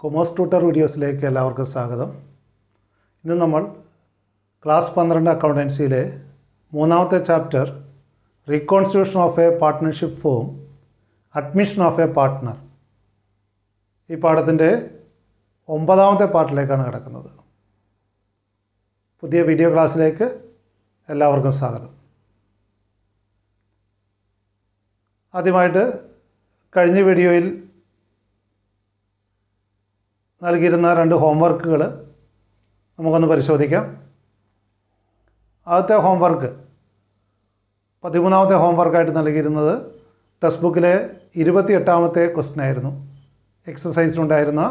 Commerce tutor വീഡിയോസിലേക്ക് എല്ലാവർക്കും സ്വാഗതം. ഇന്ന് നമ്മൾ ക്ലാസ് 12 അക്കൗണ്ടൻസിയിലെ മൂന്നാമത്തെ chapter reconstitution of A partnership form, admission of A partner, ഈ പാഠത്തിൻ്റെ 9ാമത്തെ പാർട്ടിലേക്കാണ് കിടക്കുന്നത്. പുതിയ വീഡിയോ ക്ലാസ്സിലേക്ക് എല്ലാവർക്കും സ്വാഗതം. ആദ്യമായിട്ട് കഴിഞ്ഞ വീഡിയോയിൽ നൽകിയിരുന്ന 2 ഹോംവർക്കുകൾ നമുക്കൊന്ന് പരിശോധിക്കാം. ആദ്യത്തെ ഹോംവർക്ക് 13ാമത്തെ ഹോംവർക്കായിട്ട് നൽകിയിരുന്നത് ടെക്സ്റ്റ് ബുക്കിലെ 28ാമത്തെ ക്വസ്റ്റ്യൻ ആയിരുന്നു. എക്സസൈസിലുണ്ടായിരുന്ന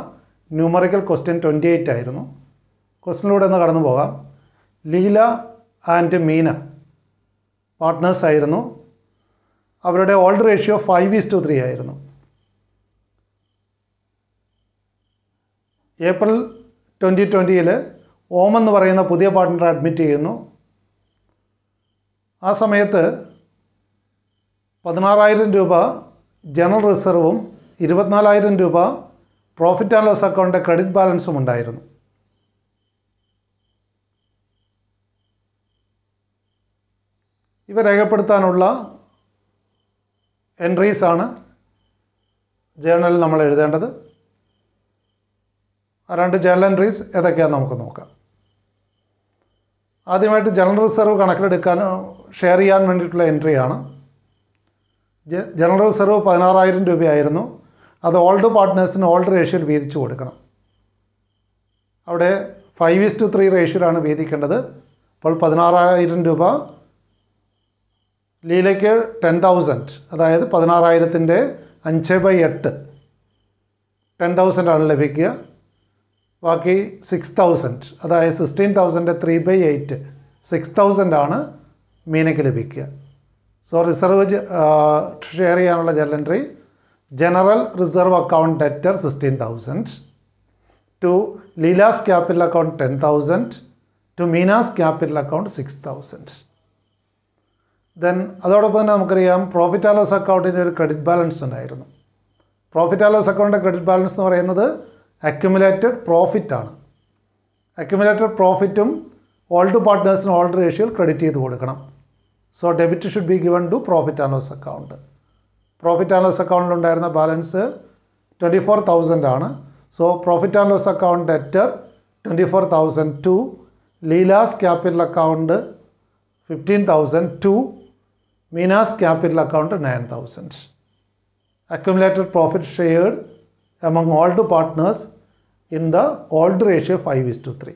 ന്യൂമറിക്കൽ ക്വസ്റ്റ്യൻ 28 ആയിരുന്നു. ക്വസ്റ്റ്യനിലൂടെ ഒന്ന് കടന്നു പോകാം. ലീല ആൻഡ് മീന പാർട്ട്നേഴ്സ് ആയിരുന്നു. അവരുടെ ഓൾഡ് റേഷ്യോ 5:3 ആയിരുന്നു. ഏപ്രിൽ 2020 ഓം എന്ന് പറയുന്ന പുതിയ പാർട്ട്ണറെ അഡ്മിറ്റ് ചെയ്യുന്നു. ആ സമയത്ത് 16,000 രൂപ ജനറൽ റിസർവും 24,000 രൂപ പ്രോഫിറ്റ് ആൻഡ് ലോസ് അക്കൗണ്ടിൻ്റെ ക്രെഡിറ്റ് ബാലൻസും ഉണ്ടായിരുന്നു. ഇവ രേഖപ്പെടുത്താനുള്ള എൻട്രീസാണ് ജേർണലിൽ നമ്മൾ എഴുതേണ്ടത്. ആ 2 ജേർണൽ എൻട്രീസ് ഏതൊക്കെയാണെന്ന് നമുക്ക് നോക്കാം. ആദ്യമായിട്ട് ജനറൽ റിസർവ് കണക്കിലെടുക്കാൻ ഷെയർ ചെയ്യാൻ വേണ്ടിയിട്ടുള്ള എൻട്രിയാണ്. ജനറൽ റിസർവ് 16,000 രൂപയായിരുന്നു. അത് ഓൾഡ് പാർട്ട്നേഴ്സിന് ഓൾഡ് റേഷ്യോയിൽ വീതിച്ചു കൊടുക്കണം. അവിടെ 5:3 റേഷ്യോയിലാണ് വീതിക്കേണ്ടത്. അപ്പോൾ 16,000 രൂപ ലീലയ്ക്ക് 10,000, അതായത് 16,000ൻ്റെ 5/8 10,000 ആണ് ലഭിക്കുക. ബാക്കി 6,000, അതായത് 16,000ൻ്റെ 3/8 6,000 ആണ് മീനയ്ക്ക് ലഭിക്കുക. സോ റിസർവ് ഷെയർ ചെയ്യാനുള്ള general entry: general reserve account debtor 16,000, to Leela's capital account 10,000, to Meena's capital account 6,000. Then അതോടൊപ്പം തന്നെ നമുക്കറിയാം പ്രോഫിറ്റ് ആൻഡ് ലോസ് അക്കൗണ്ടിൻ്റെ ഒരു ക്രെഡിറ്റ് ബാലൻസ് ഉണ്ടായിരുന്നു. പ്രോഫിറ്റ് ആൻഡ് ലോസ് അക്കൗണ്ടിൻ്റെ ക്രെഡിറ്റ് ബാലൻസ് എന്ന് പറയുന്നത് അക്യുമുലേറ്റഡ് പ്രോഫിറ്റ് ആണ്. അക്യുമുലേറ്റഡ് പ്രോഫിറ്റും ഓൾഡ് പാർട്ട്നേഴ്സിന് ഓൾഡ് റേഷ്യോയിൽ ക്രെഡിറ്റ് ചെയ്ത് കൊടുക്കണം. So debit should be given to profit and loss account. Profit and loss അക്കൗണ്ടിലുണ്ടായിരുന്ന balance 24,000 ആണ്. So profit and loss account debtor 24,000 to Leela's capital account 15,000 to Meena's capital account 9,000. Accumulated profit shared among all the partners in the old ratio 5:3.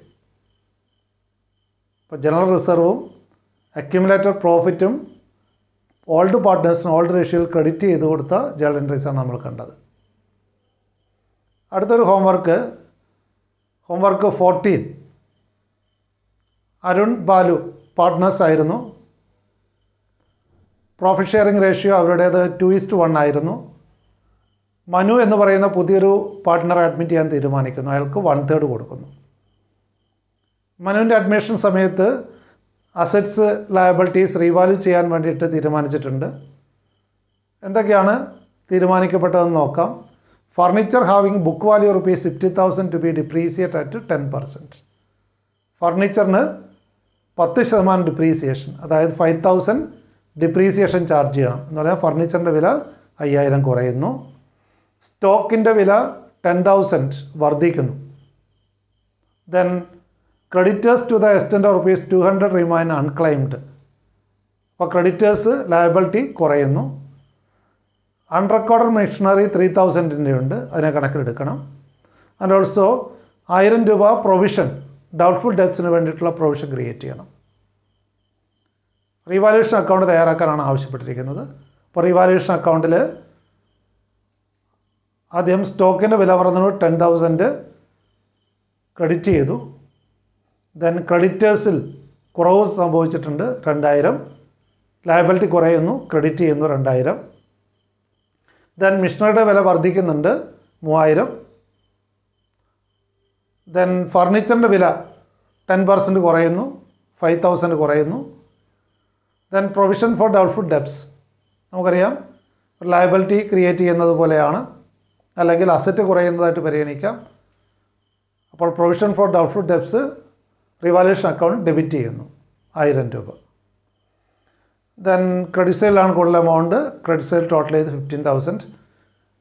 ഇപ്പോൾ general റിസർവും accumulated പ്രോഫിറ്റും old പാർട്ട്നേഴ്സിന് old റേഷ്യോയിൽ credit ചെയ്ത് കൊടുത്ത journal എൻട്രീസാണ് നമ്മൾ കണ്ടത്. അടുത്തൊരു ഹോംവർക്ക് 14. അരുൺ ബാലു പാർട്ട്നേഴ്സ് ആയിരുന്നു. പ്രോഫിറ്റ് ഷെയറിംഗ് റേഷ്യോ അവരുടേത് 2:1 ആയിരുന്നു. മനു എന്ന് പറയുന്ന പുതിയൊരു പാർട്ട്ണറെ അഡ്മിറ്റ് ചെയ്യാൻ തീരുമാനിക്കുന്നു. അയാൾക്ക് 1/3 കൊടുക്കുന്നു. മനുവിൻ്റെ അഡ്മിഷൻ സമയത്ത് അസറ്റ്സ് ലയബിലിറ്റീസ് റീവാല്യൂ ചെയ്യാൻ വേണ്ടിയിട്ട് തീരുമാനിച്ചിട്ടുണ്ട്. എന്തൊക്കെയാണ് തീരുമാനിക്കപ്പെട്ടതെന്ന് നോക്കാം. Furniture having book value ₹50,000 to be depreciate at 10%. ഫർണിച്ചറിന് 10% ഡിപ്രീസിയേഷൻ, അതായത് 5,000 ഡിപ്രീസിയേഷൻ ചാർജ് ചെയ്യണം. എന്ന് പറഞ്ഞാൽ ഫർണിച്ചറിൻ്റെ വില 5,000 കുറയുന്നു. സ്റ്റോക്കിൻ്റെ വില 10,000 വർദ്ധിക്കുന്നു. Then creditors to the extent of ₹200 remain unclaimed. അപ്പോൾ ക്രെഡിറ്റേഴ്സ് ലയബിലിറ്റി കുറയുന്നു. അൺറെക്കോർഡഡ് മെഷീനറി 3,000ൻ്റെ ഉണ്ട്, അതിനെ കണക്കിലെടുക്കണം. ആൻഡ് ഓൾസോ 1,000 രൂപ പ്രൊവിഷൻ ഡൗട്ട്ഫുൾ ഡെപ്സിന് വേണ്ടിയിട്ടുള്ള പ്രൊവിഷൻ ക്രിയേറ്റ് ചെയ്യണം. റീവാലുവേഷൻ അക്കൗണ്ട് തയ്യാറാക്കാനാണ് ആവശ്യപ്പെട്ടിരിക്കുന്നത്. അപ്പോൾ റീവാലുവേഷൻ അക്കൗണ്ടിൽ ആദ്യം സ്റ്റോക്കിൻ്റെ വില പറഞ്ഞത് 10,000 ക്രെഡിറ്റ് ചെയ്തു. ദെൻ ക്രെഡിറ്റേഴ്സിൽ കുറവ് സംഭവിച്ചിട്ടുണ്ട് 2,000. ലയബിലിറ്റി കുറയുന്നു, ക്രെഡിറ്റ് ചെയ്യുന്നു 2,000. ദെൻ മിഷനറിയുടെ വില വർദ്ധിക്കുന്നുണ്ട് 3,000. ദെൻ ഫർണിച്ചറിൻ്റെ വില 10% കുറയുന്നു, 5,000 കുറയുന്നു. Then provision for doubtful debts, നമുക്കറിയാം ലയബിലിറ്റി ക്രിയേറ്റ് ചെയ്യുന്നത് പോലെയാണ്, അല്ലെങ്കിൽ അസറ്റ് കുറയുന്നതായിട്ട് പരിഗണിക്കാം. അപ്പോൾ provision for doubtful debts revaluation account debit ചെയ്യുന്നു 1000 രൂപ. ദെൻ ക്രെഡിറ്റ് സൈഡിലാണ് കൂടുതൽ എമൗണ്ട്. ക്രെഡിറ്റ് സൈഡ് ടോട്ടൽ ചെയ്ത് 15,000.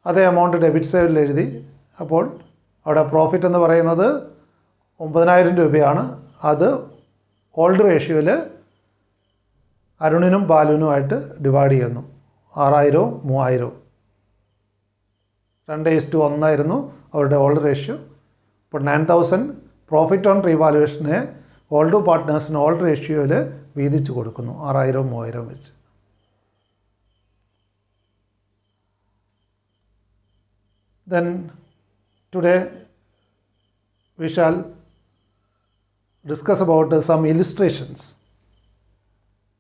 അതേ എമൗണ്ട് ഡെബിറ്റ് സൈഡിൽ എഴുതി. അപ്പോൾ അവിടെ പ്രോഫിറ്റ് എന്ന് പറയുന്നത് 9,000 രൂപയാണ്. അത് ഓൾഡ് റേഷ്യോയിൽ അരുണിനും ബാലുവിനുമായിട്ട് ഡിവൈഡ് ചെയ്യുന്നു. 6,000 3,000 2:1 ആയിരുന്നു അവരുടെ ഓൾഡ് റേഷ്യോ. ഇപ്പോൾ 9,000 പ്രോഫിറ്റ് ഓൺ റീവാലുവേഷനെ ഓൾഡ് പാർട്ട്നേഴ്സിന് ഓൾഡ് റേഷ്യോയിൽ വീതിച്ച് കൊടുക്കുന്നു 6,000 3,000 വെച്ച്. Then today we shall discuss about some illustrations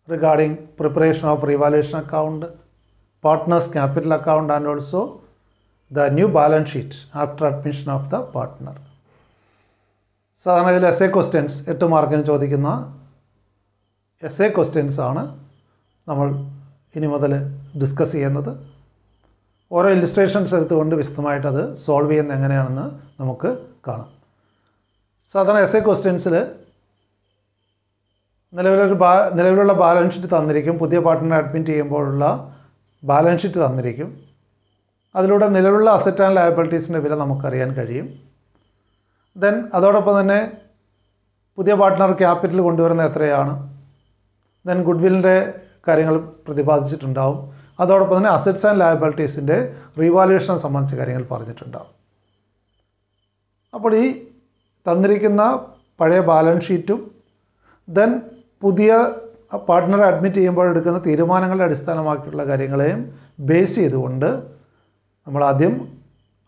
regarding preparation of revaluation account, partners capital account, and also the new balance sheet after admission of the partner. സാധാരണ ഇതിൽ S A questions 8 മാർക്കിന് ചോദിക്കുന്ന S A questions ആണ് നമ്മൾ ഇനി മുതൽ discuss ചെയ്യുന്നത്. ഓരോ ഇല്ലുസ്ട്രേഷൻസ് എടുത്തുകൊണ്ട് വിശദമായിട്ട് അത് സോൾവ് ചെയ്യുന്നത് എങ്ങനെയാണെന്ന് നമുക്ക് കാണാം. സാധാരണ എസ് എ ക്വസ്റ്റ്യൻസിൽ നിലവിലുള്ള ബാലൻസ് ഷീറ്റ് തന്നിരിക്കും. പുതിയ പാർട്ട്ണറെ അഡ്മിറ്റ് ചെയ്യുമ്പോഴുള്ള ബാലൻസ് ഷീറ്റ് തന്നിരിക്കും. അതിലൂടെ നിലവിലുള്ള അസറ്റ് ആൻഡ് ലയബിലിറ്റീസിൻ്റെ വില നമുക്കറിയാൻ കഴിയും. ദെൻ അതോടൊപ്പം തന്നെ പുതിയ പാർട്ട്ണർ ക്യാപിറ്റൽ കൊണ്ടുവരുന്നത് എത്രയാണ്. ദെൻ ഗുഡ്വില്ലിൻ്റെ കാര്യങ്ങൾ പ്രതിപാദിച്ചിട്ടുണ്ടാവും. അതോടൊപ്പം തന്നെ അസറ്റ്സ് ആൻഡ് ലയബിലിറ്റീസിൻ്റെ റീവാലുവേഷനെ സംബന്ധിച്ച കാര്യങ്ങൾ പറഞ്ഞിട്ടുണ്ടാവും. അപ്പോൾ ഈ തന്നിരിക്കുന്ന പഴയ ബാലൻസ് ഷീറ്റും ദെൻ പുതിയ പാർട്ട്ണറെ അഡ്മിറ്റ് ചെയ്യുമ്പോൾ എടുക്കുന്ന തീരുമാനങ്ങളെ അടിസ്ഥാനമാക്കിയുള്ള കാര്യങ്ങളെയും ബേസ് ചെയ്തുകൊണ്ട് നമ്മൾ ആദ്യം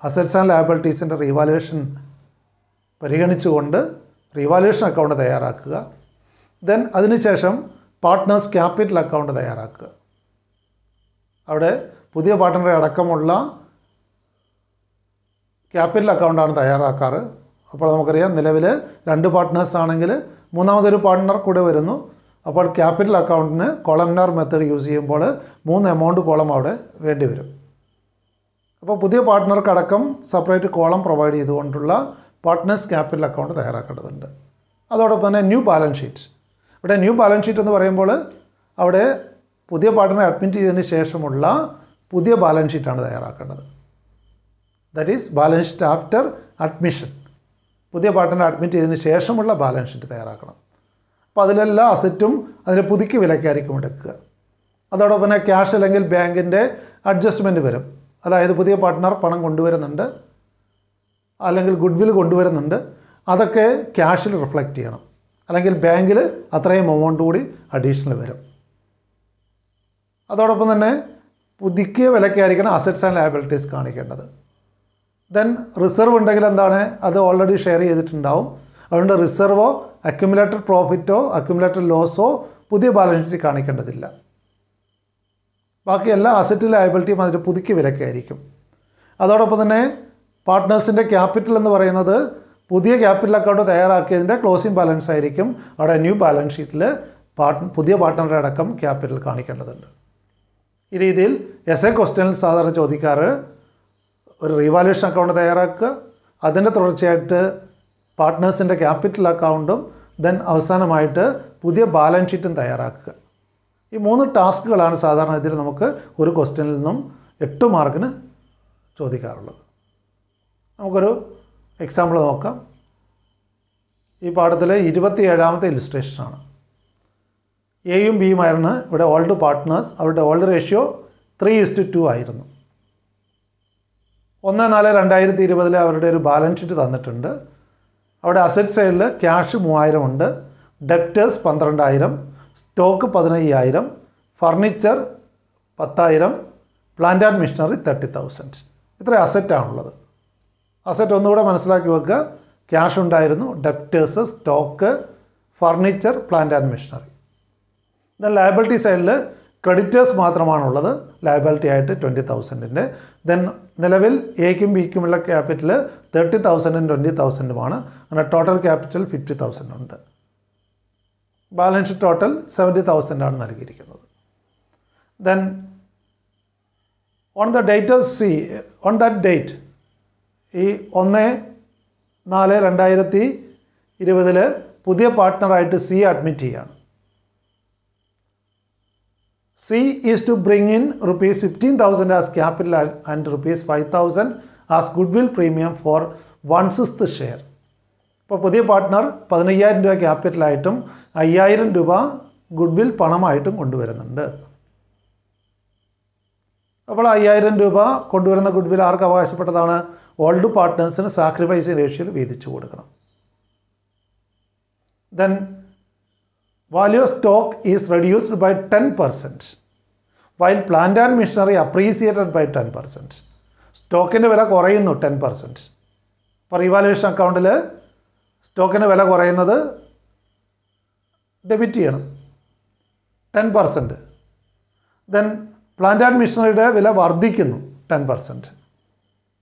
അസറ്റ്സ് ആൻഡ് ലയബിലിറ്റീസിൻ്റെ റീവാലുവേഷൻ പരിഗണിച്ചുകൊണ്ട് റീവാലുവേഷൻ അക്കൗണ്ട് തയ്യാറാക്കുക. ദെൻ അതിനുശേഷം പാർട്ട്നേഴ്സ് ക്യാപിറ്റൽ അക്കൗണ്ട് തയ്യാറാക്കുക. അവിടെ പുതിയ പാർട്ട്ണറെ അടക്കമുള്ള ക്യാപിറ്റൽ അക്കൗണ്ടാണ് തയ്യാറാക്കാറ്. അപ്പോൾ നമുക്കറിയാം നിലവിൽ 2 പാർട്ട്നേഴ്സ് ആണെങ്കിൽ മൂന്നാമതൊരു പാർട്ട്ണർ കൂടെ വരുന്നു. അപ്പോൾ ക്യാപിറ്റൽ അക്കൗണ്ടിന് കോളംനാർ മെത്തേഡ് യൂസ് ചെയ്യുമ്പോൾ 3 എമൗണ്ട് കോളം അവിടെ വേണ്ടി വരും. അപ്പോൾ പുതിയ പാർട്ട്ണർക്ക് അടക്കം സെപ്പറേറ്റ് കോളം പ്രൊവൈഡ് ചെയ്തുകൊണ്ടുള്ള പാർട്ട്നേഴ്സ് ക്യാപിറ്റൽ അക്കൗണ്ട് തയ്യാറാക്കേണ്ടതുണ്ട്. അതോടൊപ്പം തന്നെ ന്യൂ ബാലൻസ് ഷീറ്റ്. ഇവിടെ ന്യൂ ബാലൻസ് ഷീറ്റ് എന്ന് പറയുമ്പോൾ അവിടെ പുതിയ പാർട്ട്ണറെ അഡ്മിറ്റ് ചെയ്തതിന് ശേഷമുള്ള പുതിയ ബാലൻസ് ഷീറ്റാണ് തയ്യാറാക്കേണ്ടത്. That is balance sheet after admission. പുതിയ പാർട്ട്ണറെ അഡ്മിറ്റ് ചെയ്തതിന് ശേഷമുള്ള ബാലൻസ് ഷീറ്റ് തയ്യാറാക്കണം. അപ്പോൾ അതിലെല്ലാ അസറ്റും അതിന് പുതുക്കി വിലക്കായിരിക്കും എടുക്കുക. അതോടൊപ്പം തന്നെ ക്യാഷ് അല്ലെങ്കിൽ ബാങ്കിൻ്റെ അഡ്ജസ്റ്റ്മെൻറ്റ് വരും. അതായത് പുതിയ പാർട്ട്ണർ പണം കൊണ്ടുവരുന്നുണ്ട് അല്ലെങ്കിൽ ഗുഡ്വിൽ കൊണ്ടുവരുന്നുണ്ട്, അതൊക്കെ ക്യാഷിൽ റിഫ്ലക്റ്റ് ചെയ്യണം. അല്ലെങ്കിൽ ബാങ്കിൽ അത്രയും എമൗണ്ട് കൂടി അഡീഷണൽ വരും. അതോടൊപ്പം തന്നെ പുതുക്കിയ വിലക്കായിരിക്കണം അസറ്റ്സ് ആൻഡ് ലയബിലിറ്റീസ് കാണിക്കേണ്ടത്. ദെൻ റിസർവ് ഉണ്ടെങ്കിൽ എന്താണ്, അത് ഓൾറെഡി ഷെയർ ചെയ്തിട്ടുണ്ടാവും. അതുകൊണ്ട് റിസർവോ അക്യുമുലേറ്റഡ് പ്രോഫിറ്റോ അക്യുമുലേറ്റഡ് ലോസോ പുതിയ ബാലൻസ് ഷീറ്റ് കാണിക്കേണ്ടതില്ല. ബാക്കി എല്ലാ അസറ്റ് ലയബിലിറ്റിയും അതിൻ്റെ പുതുക്കിയ വിലക്കായിരിക്കും. അതോടൊപ്പം തന്നെ പാർട്ട്നേഴ്സിൻ്റെ ക്യാപിറ്റൽ എന്ന് പറയുന്നത് പുതിയ ക്യാപിറ്റൽ അക്കൗണ്ട് തയ്യാറാക്കിയതിൻ്റെ ക്ലോസിംഗ് ബാലൻസ് ആയിരിക്കും അവിടെ ന്യൂ ബാലൻസ് ഷീറ്റിൽ പുതിയ പാർട്ട്ണറുടെ അടക്കം ക്യാപിറ്റൽ കാണിക്കേണ്ടതുണ്ട്. ഈ രീതിയിൽ എസ് എ ക്വസ്റ്റ്യനിൽ സാധാരണ ചോദിക്കാറ് ഒരു റീവാലുവേഷൻ അക്കൗണ്ട് തയ്യാറാക്കുക, അതിൻ്റെ തുടർച്ചയായിട്ട് പാർട്ട്നേഴ്സിൻ്റെ ക്യാപിറ്റൽ അക്കൗണ്ടും ദെൻ അവസാനമായിട്ട് പുതിയ ബാലൻസ് ഷീറ്റും തയ്യാറാക്കുക. ഈ 3 ടാസ്കുകളാണ് സാധാരണ ഇതിൽ നമുക്ക് ഒരു ക്വസ്റ്റ്യനിൽ നിന്നും 8 മാർക്കിന് ചോദിക്കാറുള്ളത്. നമുക്കൊരു എക്സാമ്പിൾ നോക്കാം. ഈ പാഠത്തിലെ 27ാമത്തെ ഇല്ലുസ്ട്രേഷനാണ്. എയും ബിയും ആയിരുന്നു ഇവിടെ ഓൾഡ് പാർട്ട്നേഴ്സ്. അവരുടെ ഓൾഡ് റേഷ്യോ 3:2 ആയിരുന്നു. 1/4/2020 അവരുടെ ഒരു ബാലൻസ് ഷീറ്റ് തന്നിട്ടുണ്ട്. അവിടെ അസറ്റ് സൈഡിൽ ക്യാഷ് 3000 ഉണ്ട്, debtors 12,000, stock 15,000, furniture 10,000, plant and machinery 30,000. ഇത്ര അസറ്റാണുള്ളത്. അസറ്റ് ഒന്നുകൂടെ മനസ്സിലാക്കി വെക്കുക. ക്യാഷ് ഉണ്ടായിരുന്നു, debtors, stock, furniture, plant and machinery. Then liability സൈഡിൽ ക്രെഡിറ്റേഴ്സ് മാത്രമാണുള്ളത്, ലയബിലിറ്റി ആയിട്ട് 20,000-ൻ്റെ. ദെൻ നിലവിൽ എക്കും ബിക്കുമുള്ള ക്യാപിറ്റൽ 30,000-ഉം 20,000-ഉമാണ്. അങ്ങനെ ടോട്ടൽ ക്യാപിറ്റൽ 50,000 ഉണ്ട്. ബാലൻസ് ഷീറ്റ് ടോട്ടൽ 70,000 നൽകിയിരിക്കുന്നത്. Then on the date of C on that date ഈ 4/2020 പുതിയ പാർട്ട്ണറായിട്ട് സി അഡ്മിറ്റ് ചെയ്യാണ്. C is to bring in ₹15,000 as capital and ₹5,000 as goodwill premium for 1/6 share. അപ്പോൾ പുതിയ partner 15,000 രൂപ ക്യാപിറ്റലായിട്ടും 5,000 രൂപ ഗുഡ് വിൽ പണമായിട്ടും കൊണ്ടുവരുന്നുണ്ട്. അപ്പോൾ 5,000 രൂപ കൊണ്ടുവരുന്ന ഗുഡ് വിൽ ആർക്ക് അവകാശപ്പെട്ടതാണ്? ഓൾഡ് പാർട്ട്നേഴ്സിന് സാക്രിഫൈസ് റേഷ്യോയിൽ വീതിച്ചു കൊടുക്കണം. Then value of stock is reduced by 10% while plant and machinery appreciated by 10%. സ്റ്റോക്കിൻ്റെ വില കുറയുന്നു 10%. ഇപ്പോൾ റീവാലുവേഷൻ അക്കൗണ്ടിൽ സ്റ്റോക്കിൻ്റെ വില കുറയുന്നത് ഡെബിറ്റ് ചെയ്യണം 10%. ദെൻ പ്ലാന്റ് ആൻഡ് മെഷീനറിയുടെ വില വർദ്ധിക്കുന്നു 10%.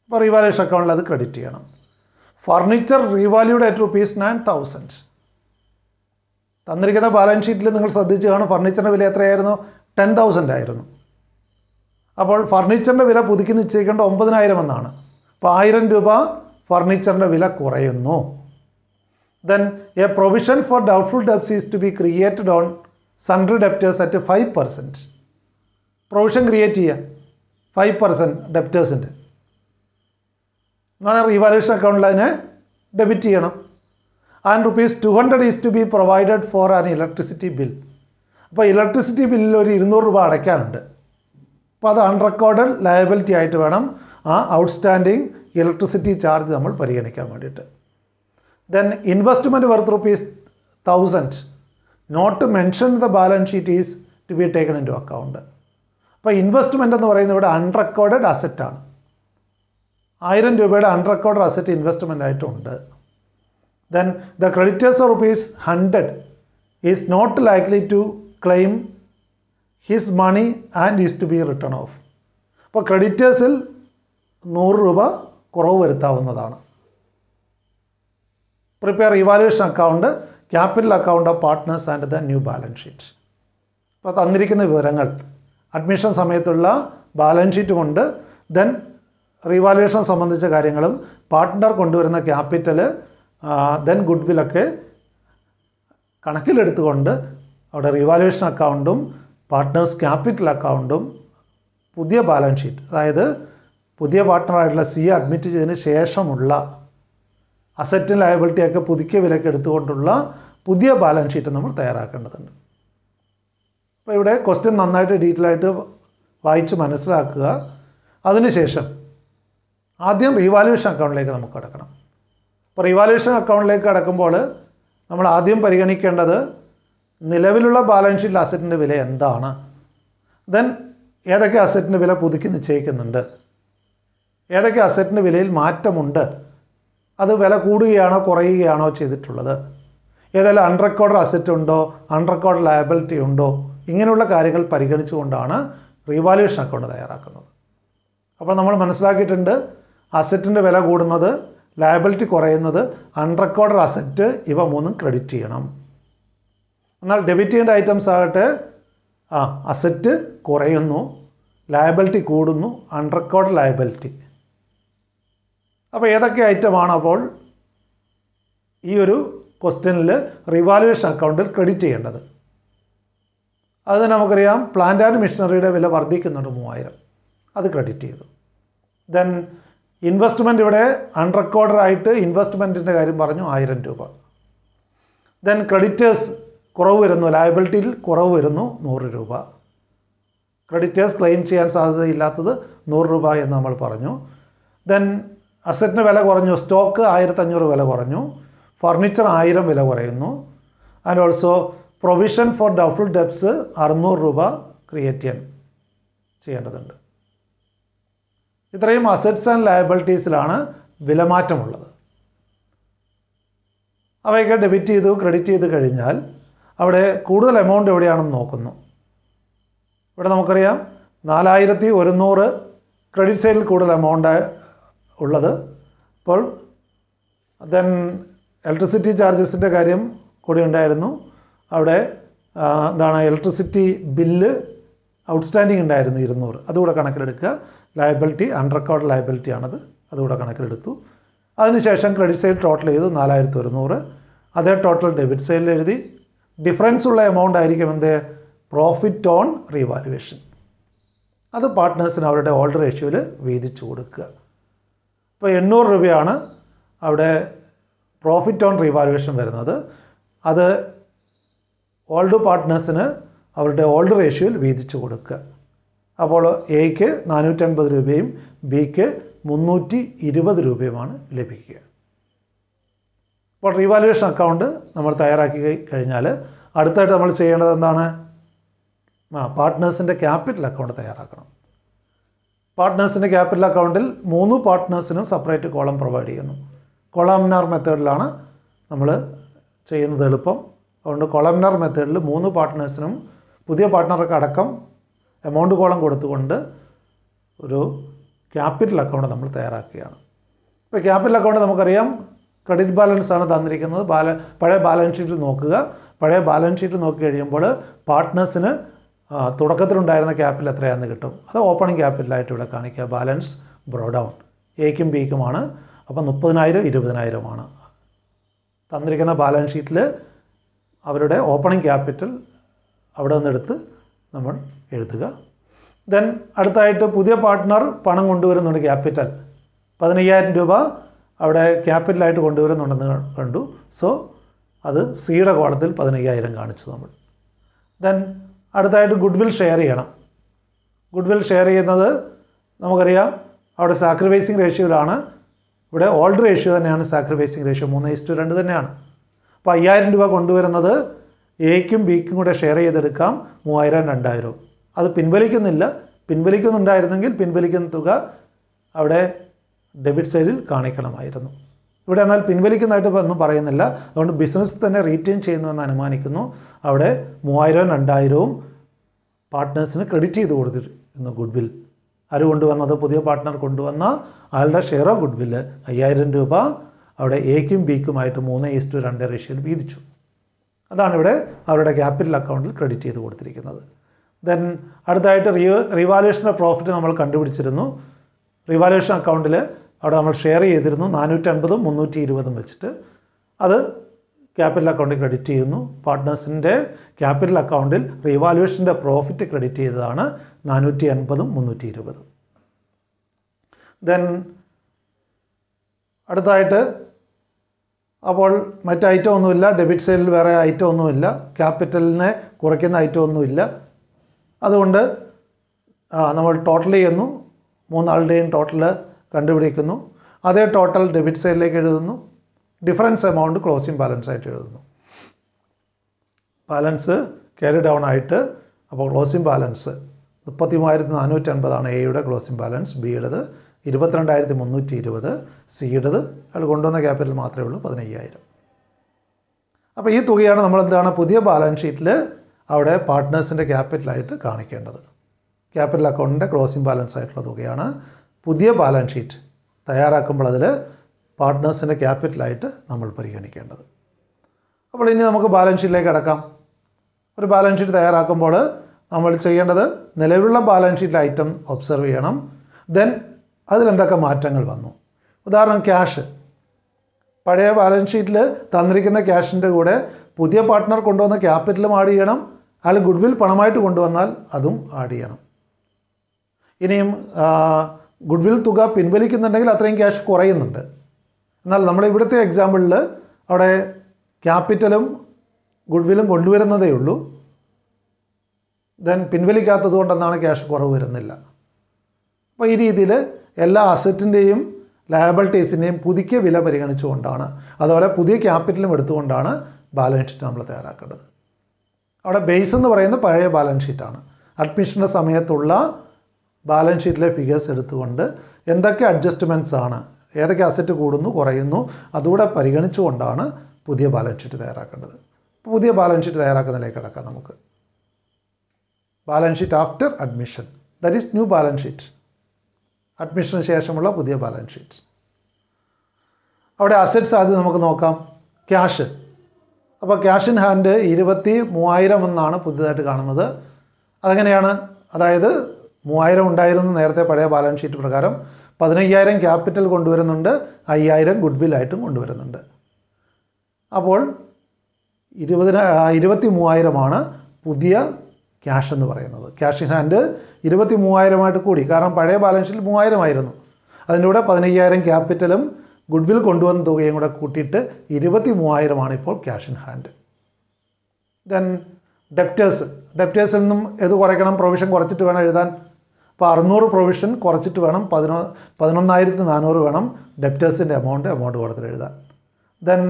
അപ്പോൾ റീവാലുവേഷൻ അക്കൗണ്ടിൽ അത് ക്രെഡിറ്റ് ചെയ്യണം. Furniture revalued at ₹9,000. തന്നിരിക്കുന്ന ബാലൻസ് ഷീറ്റിൽ നിങ്ങൾ ശ്രദ്ധിച്ച് കാണും, ഫർണിച്ചറിൻ്റെ വില എത്രയായിരുന്നു? 10,000 ആയിരുന്നു. അപ്പോൾ ഫർണിച്ചറിൻ്റെ വില പുതുക്കി നിശ്ചയിക്കേണ്ട 9,000 എന്നാണ്. അപ്പോൾ 1,000 രൂപ ഫർണിച്ചറിൻ്റെ വില കുറയുന്നു. Then a provision for doubtful debts is to be created on sundry debtors at 5%. Provision create ചെയ്യുക 5% ഡെപ്റ്റേഴ്സിൻ്റെ എന്നാണ് റീവാലുവേഷൻ അക്കൗണ്ടിൽ അതിനെ ഡെബിറ്റ് ചെയ്യണം. And ₹200 is to be provided for an electricity bill. അപ്പോൾ ഇലക്ട്രിസിറ്റി ബില്ലിൽ ഒരു 200 രൂപ അടയ്ക്കാനുണ്ട്. അപ്പോൾ അത് അൺറെക്കോർഡഡ് ലയബിലിറ്റി ആയിട്ട് വേണം ആ ഔട്ട്സ്റ്റാൻഡിങ് ഇലക്ട്രിസിറ്റി ചാർജ് നമ്മൾ പരിഗണിക്കാൻ വേണ്ടിയിട്ട്. Then investment worth ₹1,000 not mention the balance sheet is to be taken into account. അപ്പോൾ ഇൻവെസ്റ്റ്മെൻ്റ് എന്ന് പറയുന്നത് ഇവിടെ അൺറെക്കോർഡഡ് അസറ്റാണ്. 1,000 രൂപയുടെ അൺറെക്കോർഡഡ് അസറ്റ് ഇൻവെസ്റ്റ്മെൻ്റ് ആയിട്ടുണ്ട്. Then the creditors of ₹100 is not likely to claim his money and is to be written off. അപ്പോൾ ക്രെഡിറ്റേഴ്സിൽ 100 രൂപ കുറവ് വരുത്താവുന്നതാണ്. Prepare evaluation account, capital account of partners and the new balance sheet. അപ്പോൾ തന്നിരിക്കുന്ന വിവരങ്ങൾ admission സമയത്തുള്ള balance ഷീറ്റുമുണ്ട്. Then revaluation സംബന്ധിച്ച കാര്യങ്ങളും പാർട്ട്ണർ കൊണ്ടുവരുന്ന ക്യാപിറ്റൽ ദെൻ ഗുഡ് വില്ലൊക്കെ കണക്കിലെടുത്തുകൊണ്ട് അവിടെ റീവാലുവേഷൻ അക്കൗണ്ടും പാർട്ട്നേഴ്സ് ക്യാപിറ്റൽ അക്കൗണ്ടും പുതിയ ബാലൻസ് ഷീറ്റ്, അതായത് പുതിയ പാർട്ട്ണറായിട്ടുള്ള സി അഡ്മിറ്റ് ചെയ്തതിന് ശേഷമുള്ള അസറ്റും ലയബിലിറ്റിയൊക്കെ പുതുക്കിയ വിലക്ക് എടുത്തുകൊണ്ടുള്ള പുതിയ ബാലൻസ് ഷീറ്റ് നമ്മൾ തയ്യാറാക്കേണ്ടതുണ്ട്. അപ്പോൾ ഇവിടെ ക്വസ്റ്റ്യൻ നന്നായിട്ട് ഡീറ്റെയിൽ ആയിട്ട് വായിച്ച് മനസ്സിലാക്കുക. അതിനുശേഷം ആദ്യം റീവാലുവേഷൻ അക്കൗണ്ടിലേക്ക് നമുക്ക് കടക്കണം. അപ്പോൾ റീവാലുവേഷൻ അക്കൗണ്ടിലേക്ക് കടക്കുമ്പോൾ നമ്മൾ ആദ്യം പരിഗണിക്കേണ്ടത് നിലവിലുള്ള ബാലൻസ് ഷീറ്റിൽ അസറ്റിൻ്റെ വില എന്താണ്, ദെൻ ഏതൊക്കെ അസറ്റിൻ്റെ വില പുതുക്കി നിശ്ചയിക്കുന്നുണ്ട്, ഏതൊക്കെ അസറ്റിൻ്റെ വിലയിൽ മാറ്റമുണ്ട്, അത് വില കൂടുകയാണോ കുറയുകയാണോ ചെയ്തിട്ടുള്ളത്, ഏതെങ്കിലും അൺറെക്കോർഡ് അസറ്റ് ഉണ്ടോ, അൺറെക്കോർഡ് ലയബിലിറ്റി ഉണ്ടോ, ഇങ്ങനെയുള്ള കാര്യങ്ങൾ പരിഗണിച്ചുകൊണ്ടാണ് റീവാലുവേഷൻ അക്കൗണ്ട് തയ്യാറാക്കുന്നത്. അപ്പോൾ നമ്മൾ മനസ്സിലാക്കിയിട്ടുണ്ട് അസറ്റിൻ്റെ വില കൂടുന്നത്, ലയബിലിറ്റി കുറയുന്നത്, അൺറെക്കോർഡ് അസറ്റ്, ഇവ മൂന്നും ക്രെഡിറ്റ് ചെയ്യണം. എന്നാൽ ഡെബിറ്റ് ചെയ്യേണ്ട ഐറ്റംസ് ആകട്ടെ അസറ്റ് കുറയുന്നു, ലയബിലിറ്റി കൂടുന്നു, അൺറെക്കോർഡ് ലയബിലിറ്റി. അപ്പോൾ ഏതൊക്കെ ഐറ്റമാണ് അപ്പോൾ ഈ ഒരു ക്വസ്റ്റ്യനിൽ റീവാലുവേഷൻ അക്കൗണ്ടിൽ ക്രെഡിറ്റ് ചെയ്യേണ്ടത്? അത് നമുക്കറിയാം, പ്ലാന്റ് ആൻഡ് മെഷീനറിയുടെ വില വർദ്ധിക്കുന്നുണ്ട് 3,000, അത് ക്രെഡിറ്റ് ചെയ്തു. ദെൻ ഇൻവെസ്റ്റ്മെൻറ്റ്, ഇവിടെ അൺറെക്കോർഡായിട്ട് ഇൻവെസ്റ്റ്മെൻറ്റിൻ്റെ കാര്യം പറഞ്ഞു 1,000 രൂപ. ദെൻ ക്രെഡിറ്റേഴ്സ് കുറവ് വരുന്നു, ലയബിലിറ്റിയിൽ കുറവ് വരുന്നു 100 രൂപ. ക്രെഡിറ്റേഴ്സ് ക്ലെയിം ചെയ്യാൻ സാധ്യതയില്ലാത്തത് 100 രൂപ എന്ന് നമ്മൾ പറഞ്ഞു. ദെൻ അസറ്റിന് വില കുറഞ്ഞു, സ്റ്റോക്ക് 1,500 വില കുറഞ്ഞു, ഫർണിച്ചർ 1000 വില കുറയുന്നു. And also provision for doubtful debts 600 രൂപ ക്രിയേറ്റ് ചെയ്യേണ്ടതുണ്ട്. ഇത്രയും അസറ്റ്സ് ആൻഡ് ലയബിലിറ്റീസിലാണ് വിലമാറ്റമുള്ളത്. അവയൊക്കെ ഡെബിറ്റ് ചെയ്തു ക്രെഡിറ്റ് ചെയ്ത് കഴിഞ്ഞാൽ അവിടെ കൂടുതൽ എമൗണ്ട് എവിടെയാണെന്ന് നോക്കുന്നു. ഇവിടെ നമുക്കറിയാം 4,100 ക്രെഡിറ്റ് സൈഡിൽ കൂടുതൽ എമൗണ്ട് ഉള്ളത്. ഇപ്പോൾ ദെൻ ഇലക്ട്രിസിറ്റി ചാർജസിൻ്റെ കാര്യം കൂടി ഉണ്ടായിരുന്നു. അവിടെ എന്താണ്, ഇലക്ട്രിസിറ്റി ബില്ല് ഔട്ട്സ്റ്റാൻഡിങ് ഉണ്ടായിരുന്നു 200, അതുകൂടെ കണക്കിലെടുക്കുക. ലയബിലിറ്റി അൺറെക്കോർഡ് ലയബിലിറ്റി ആണത്, അതുകൂടെ കണക്കിലെടുത്തു. അതിനുശേഷം ക്രെഡിറ്റ് സൈഡ് ടോട്ടൽ ചെയ്തു 4100. അതേ ടോട്ടൽ ഡെബിറ്റ് സൈഡിൽ എഴുതി. ഡിഫറൻസ് ഉള്ള എമൗണ്ട് ആയിരിക്കും എന്ത്? Profit on revaluation. അത് പാർട്ട്നേഴ്സിന് അവരുടെ ഓൾഡ് റേഷ്യോയിൽ വീതിച്ചു കൊടുക്കുക. ഇപ്പോൾ 800 രൂപയാണ് അവിടെ പ്രോഫിറ്റ് ഓൺ റീവാലുവേഷൻ വരുന്നത്. അത് ഓൾഡ് പാർട്ട്നേഴ്സിന് അവരുടെ ഓൾഡ് റേഷ്യോയിൽ വീതിച്ചു കൊടുക്കുക. അപ്പോൾ എയ്ക്ക് 450 രൂപയും ബിക്ക് 320 രൂപയുമാണ് ലഭിക്കുക. അപ്പോൾ റീവാലുവേഷൻ അക്കൗണ്ട് നമ്മൾ തയ്യാറാക്കി കഴിഞ്ഞാൽ അടുത്തായിട്ട് നമ്മൾ ചെയ്യേണ്ടത് എന്താണ്? പാർട്ട്നേഴ്സിൻ്റെ ക്യാപിറ്റൽ അക്കൗണ്ട് തയ്യാറാക്കണം. പാർട്ട്നേഴ്സിൻ്റെ ക്യാപിറ്റൽ അക്കൗണ്ടിൽ 3 പാർട്ട്നേഴ്സിനും സെപ്പറേറ്റ് കോളം പ്രൊവൈഡ് ചെയ്യുന്നു. കൊളാമിനാർ മെത്തേഡിലാണ് നമ്മൾ ചെയ്യുന്നത് എളുപ്പം. അതുകൊണ്ട് കൊളാമിനാർ മെത്തേഡിൽ 3 പാർട്ട്നേഴ്സിനും പുതിയ പാർട്ട്ണർക്ക് അടക്കം എമൗണ്ട് കോളം കൊടുത്തുകൊണ്ട് ഒരു ക്യാപിറ്റൽ അക്കൗണ്ട് നമ്മൾ തയ്യാറാക്കുകയാണ്. ഇപ്പോൾ ക്യാപിറ്റൽ അക്കൗണ്ട് നമുക്കറിയാം ക്രെഡിറ്റ് ബാലൻസ് ആണ് തന്നിരിക്കുന്നത്. പഴയ ബാലൻസ് ഷീറ്റിൽ നോക്കുക. പഴയ ബാലൻസ് ഷീറ്റിൽ നോക്കി കഴിയുമ്പോൾ പാർട്ട്നേഴ്സിന് തുടക്കത്തിലുണ്ടായിരുന്ന ക്യാപിറ്റൽ എത്രയാണെന്ന് കിട്ടും. അത് ഓപ്പണിംഗ് ക്യാപിറ്റലായിട്ട് ഇവിടെ കാണിക്കുക. ബാലൻസ് ബ്രോ ഡൗൺ എയ്ക്കും ബിക്കുമാണ്. അപ്പോൾ 30,000 20,000 തന്നിരിക്കുന്ന ബാലൻസ് ഷീറ്റിൽ അവരുടെ ഓപ്പണിംഗ് ക്യാപിറ്റൽ അവിടെ നിന്നെടുത്ത് നമ്മൾ എഴുതുക. ദെൻ അടുത്തായിട്ട് പുതിയ പാർട്ട്ണർ പണം കൊണ്ടുവരുന്നുണ്ട്. ക്യാപിറ്റൽ 15,000 രൂപ അവിടെ ക്യാപിറ്റലായിട്ട് കൊണ്ടുവരുന്നുണ്ടെന്ന് കണ്ടു. സോ അത് സിയുടെ കോളത്തിൽ 15,000 കാണിച്ചു നമ്മൾ. ദെൻ അടുത്തായിട്ട് ഗുഡ്വിൽ ഷെയർ ചെയ്യണം. ഗുഡ്വിൽ ഷെയർ ചെയ്യുന്നത് നമുക്കറിയാം അവിടെ സാക്രിഫൈസിങ് റേഷ്യോയിലാണ്. ഇവിടെ ഓൾഡ് റേഷ്യോ തന്നെയാണ് സാക്രിഫൈസിങ് റേഷ്യോ 3:2 തന്നെയാണ്. അപ്പോൾ 5,000 രൂപ കൊണ്ടുവരുന്നത് എയ്ക്കും ബിക്കും കൂടെ ഷെയർ ചെയ്തെടുക്കാം. 3,000 2,000. അത് പിൻവലിക്കുന്നില്ല. പിൻവലിക്കുന്നുണ്ടായിരുന്നെങ്കിൽ പിൻവലിക്കുന്ന തുക അവിടെ ഡെബിറ്റ് സൈഡിൽ കാണിക്കണമായിരുന്നു. ഇവിടെ എന്നാൽ പിൻവലിക്കുന്നതായിട്ട് ഒന്നും പറയുന്നില്ല. അതുകൊണ്ട് ബിസിനസ് തന്നെ റീറ്റെയിൻ ചെയ്യുന്നുവെന്ന് അനുമാനിക്കുന്നു. അവിടെ 3,000 2,000 പാർട്ട്നേഴ്സിന് ക്രെഡിറ്റ് ചെയ്ത് കൊടുത്തിരുന്നു ഗുഡ്വിൽ. ആര് കൊണ്ടുവന്നത്? പുതിയ പാർട്ട്ണർ കൊണ്ടുവന്ന ആളുടെ ഷെയർ ഓഫ് ഗുഡ്വിൽ 5,000 രൂപ അവിടെ എയ്ക്കും ബിക്കുമായിട്ട് 3:2 റേഷ്യോയിൽ വീതിച്ചു. അതാണ് ഇവിടെ അവരുടെ ക്യാപിറ്റൽ അക്കൗണ്ടിൽ ക്രെഡിറ്റ് ചെയ്ത് കൊടുത്തിരിക്കുന്നത്. ദെൻ അടുത്തായിട്ട് റീവാലുവേഷൻ്റെ പ്രോഫിറ്റ് നമ്മൾ കണ്ടുപിടിച്ചിരുന്നു. റീവാലുവേഷൻ അക്കൗണ്ടിൽ അവിടെ നമ്മൾ ഷെയർ ചെയ്തിരുന്നു 450 320 വെച്ചിട്ട്. അത് ക്യാപിറ്റൽ അക്കൗണ്ടിൽ ക്രെഡിറ്റ് ചെയ്യുന്നു. പാർട്ട്നേഴ്സിൻ്റെ ക്യാപിറ്റൽ അക്കൗണ്ടിൽ റീവാലുവേഷൻ്റെ പ്രോഫിറ്റ് ക്രെഡിറ്റ് ചെയ്തതാണ് 480 320. ദെൻ അടുത്തായിട്ട് അപ്പോൾ മറ്റ് ഐറ്റം ഒന്നുമില്ല. ഡെബിറ്റ് സൈഡിൽ വേറെ ഐറ്റം ഒന്നുമില്ല. ക്യാപിറ്റലിനെ കുറയ്ക്കുന്ന ഐറ്റം ഒന്നുമില്ല. അതുകൊണ്ട് നമ്മൾ ടോട്ടൽ ചെയ്യുന്നു. 3 ആളുടെയും ടോട്ടൽ കണ്ടുപിടിക്കുന്നു. അതേ ടോട്ടൽ ഡെബിറ്റ് സൈഡിലേക്ക് എഴുതുന്നു. ഡിഫറൻസ് എമൗണ്ട് ക്ലോസിംഗ് ബാലൻസ് ആയിട്ട് എഴുതുന്നു. ബാലൻസ് ക്യാരി ഡൗൺ ആയിട്ട് അപ്പോൾ ക്ലോസിംഗ് ബാലൻസ് 33,450 എയുടെ ക്ലോസിംഗ് ബാലൻസ്. ബിയുടേത് 22,320. സിയുടേത് അയാൾ കൊണ്ടുവന്ന ക്യാപിറ്റൽ മാത്രമേ ഉള്ളൂ 15,000. അപ്പോൾ ഈ തുകയാണ് നമ്മൾ എന്താണ് പുതിയ ബാലൻസ് ഷീറ്റിൽ അവിടെ പാർട്ട്നേഴ്സിൻ്റെ ക്യാപിറ്റലായിട്ട് കാണിക്കേണ്ടത്. ക്യാപിറ്റൽ അക്കൗണ്ടിൻ്റെ ക്ലോസിംഗ് ബാലൻസ് ആയിട്ടുള്ള തുകയാണ് പുതിയ ബാലൻസ് ഷീറ്റ് തയ്യാറാക്കുമ്പോൾ അതിൽ പാർട്ട്നേഴ്സിൻ്റെ ക്യാപിറ്റലായിട്ട് നമ്മൾ പരിഗണിക്കേണ്ടത്. അപ്പോൾ ഇനി നമുക്ക് ബാലൻസ് ഷീറ്റിലേക്ക് കടക്കാം. ഒരു ബാലൻസ് ഷീറ്റ് തയ്യാറാക്കുമ്പോൾ നമ്മൾ ചെയ്യേണ്ടത് നിലവിലുള്ള ബാലൻസ് ഷീറ്റിലെ ഐറ്റം ഒബ്സർവ് ചെയ്യണം. ദെൻ അതിലെന്തൊക്കെ മാറ്റങ്ങൾ വന്നു. ഉദാഹരണം ക്യാഷ്. പഴയ ബാലൻസ് ഷീറ്റിൽ തന്നിരിക്കുന്ന ക്യാഷിൻ്റെ കൂടെ പുതിയ പാർട്ട്ണർ കൊണ്ടുവന്ന ക്യാപിറ്റലും ആഡ് ചെയ്യണം. അയാൾ ഗുഡ്വിൽ പണമായിട്ട് കൊണ്ടുവന്നാൽ അതും ആഡ് ചെയ്യണം. ഇനിയും ഗുഡ്വിൽ തുക പിൻവലിക്കുന്നുണ്ടെങ്കിൽ അത്രയും ക്യാഷ് കുറയുന്നുണ്ട്. എന്നാൽ നമ്മൾ ഇവിടുത്തെ എക്സാമ്പിളിൽ അവിടെ ക്യാപിറ്റലും ഗുഡ്വിലും കൊണ്ടുവരുന്നതേ ഉള്ളൂ. ദെൻ പിൻവലിക്കാത്തത് കൊണ്ടെന്നാണ് ക്യാഷ് കുറവ് വരുന്നില്ല. അപ്പോൾ ഈ രീതിയിൽ എല്ലാ അസറ്റിൻ്റെയും ലയബിലിറ്റീസിൻ്റെയും പുതുക്കിയ വില പരിഗണിച്ചുകൊണ്ടാണ്, അതുപോലെ പുതിയ ക്യാപിറ്റലും എടുത്തുകൊണ്ടാണ് ബാലൻസ് ഷീറ്റ് നമ്മൾ തയ്യാറാക്കേണ്ടത്. അവിടെ ബേസ് എന്ന് പറയുന്നത് പഴയ ബാലൻസ് ഷീറ്റാണ്. അഡ്മിഷൻ്റെ സമയത്തുള്ള ബാലൻസ് ഷീറ്റിലെ ഫിഗേഴ്സ് എടുത്തുകൊണ്ട് എന്തൊക്കെ അഡ്ജസ്റ്റ്മെൻറ്റ്സ് ആണ്, ഏതൊക്കെ അസറ്റ് കൂടുന്നു കുറയുന്നു അതുകൂടെ പരിഗണിച്ചുകൊണ്ടാണ് പുതിയ ബാലൻസ് ഷീറ്റ് തയ്യാറാക്കേണ്ടത്. പുതിയ ബാലൻസ് ഷീറ്റ് തയ്യാറാക്കുന്നതിലേക്ക് കിടക്കാം നമുക്ക്. Balance sheet after admission, that is new balance sheet. അഡ്മിഷന് ശേഷമുള്ള പുതിയ ബാലൻസ് ഷീറ്റ്. അവിടെ അസറ്റ്സ് ആദ്യം നമുക്ക് നോക്കാം. ക്യാഷ്. അപ്പോൾ ക്യാഷ് ഇൻ ഹാൻഡ് 23,000 എന്നാണ് പുതിയതായിട്ട് കാണുന്നത്. അതെങ്ങനെയാണ്? അതായത് 3,000 ഉണ്ടായിരുന്നു നേരത്തെ പഴയ ബാലൻസ് ഷീറ്റ് പ്രകാരം. 15,000 ക്യാപിറ്റൽ കൊണ്ടുവരുന്നുണ്ട്, 5,000 ഗുഡ് വില്ലായിട്ടും കൊണ്ടുവരുന്നുണ്ട്. അപ്പോൾ 23,000 പുതിയ ക്യാഷ് എന്ന് പറയുന്നത്. ക്യാഷ് ഇൻ ഹാൻഡ് 23,000 കൂടി, കാരണം പഴയ ബാലൻസ് ഷീറ്റിൽ 3,000 അതിൻ്റെ കൂടെ 15,000 ക്യാപിറ്റലും ഗുഡ് വിൽ കൊണ്ടുവന്ന തുകയും കൂടെ കൂട്ടിയിട്ട് 23,000 ഇപ്പോൾ ക്യാഷ് ഇൻ ഹാൻഡ്. ദെൻ ഡെപ്റ്റേഴ്സിൽ നിന്നും ഏത് കുറയ്ക്കണം? പ്രൊവിഷൻ കുറച്ചിട്ട് വേണം എഴുതാൻ. അപ്പോൾ 600 പ്രൊവിഷൻ കുറച്ചിട്ട് വേണം 11,400 വേണം ഡെപ്റ്റേഴ്സിൻ്റെ എമൗണ്ട് കൊടുത്തിട്ട് എഴുതാൻ. ദെൻ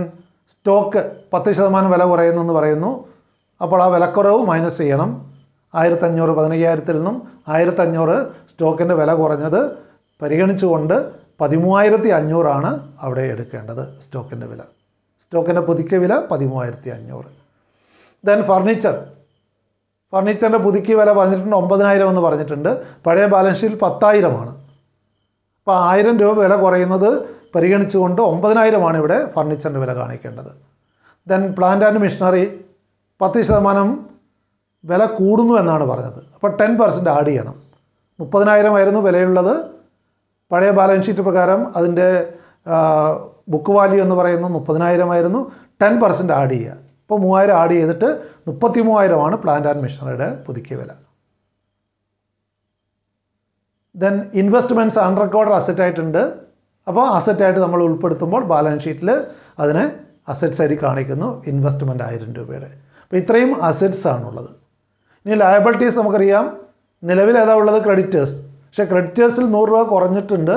സ്റ്റോക്ക് 10% വില കുറയുന്നു എന്ന് പറയുന്നു. അപ്പോൾ ആ വിലക്കുറവ് മൈനസ് ചെയ്യണം. 1,500 15,000 നിന്നും 1,500 സ്റ്റോക്കിൻ്റെ വില കുറഞ്ഞത് പരിഗണിച്ചുകൊണ്ട് 13,500 അവിടെ എടുക്കേണ്ടത് സ്റ്റോക്കിൻ്റെ വില. സ്റ്റോക്കിൻ്റെ പുതുക്കിയ വില 13,500. ദെൻ ഫർണിച്ചറിൻ്റെ പുതുക്കിയ വില പറഞ്ഞിട്ടുണ്ട് 9,000 എന്ന് പറഞ്ഞിട്ടുണ്ട്. പഴയ ബാലൻസ് ഷീറ്റിൽ 10,000. അപ്പോൾ 1,000 രൂപ വില കുറയുന്നത് പരിഗണിച്ചുകൊണ്ട് 9,000 ഇവിടെ ഫർണിച്ചറിൻ്റെ വില കാണിക്കേണ്ടത്. ദെൻ പ്ലാന്റ് ആൻഡ് മെഷീനറി 10% വില കൂടുന്നു എന്നാണ് പറഞ്ഞത്. അപ്പോൾ 10% ആഡ് ചെയ്യണം. 30,000 വിലയുള്ളത്. പഴയ ബാലൻസ് ഷീറ്റ് പ്രകാരം അതിൻ്റെ ബുക്ക് വാല്യൂ എന്ന് പറയുന്നത് 30,000. 10% ആഡ് ചെയ്യുക. അപ്പോൾ 3,000 ആഡ് ചെയ്തിട്ട് 33,000 പ്ലാന്റ് ആൻഡ് മെഷീനറിയുടെ പുതുക്കിയ വില. ദെൻ ഇൻവെസ്റ്റ്മെൻറ്റ്സ് അൺറെക്കോർഡ് അസറ്റ് ആയിട്ടുണ്ട്. അപ്പോൾ അസറ്റായിട്ട് നമ്മൾ ഉൾപ്പെടുത്തുമ്പോൾ ബാലൻസ് ഷീറ്റിൽ അതിനെ അസറ്റ് സൈഡിൽ കാണിക്കുന്നു. ഇൻവെസ്റ്റ്മെൻറ്റ് 1,000 രൂപയുടെ. അപ്പോൾ ഇത്രയും അസറ്റ്സ് ആണുള്ളത്. ഇനി ലയബിലിറ്റീസ് നമുക്കറിയാം. നിലവിൽ ഏതാ ഉള്ളത്? ക്രെഡിറ്റേഴ്സ്. പക്ഷേ ക്രെഡിറ്റേഴ്സിൽ 100 രൂപ കുറഞ്ഞിട്ടുണ്ട്.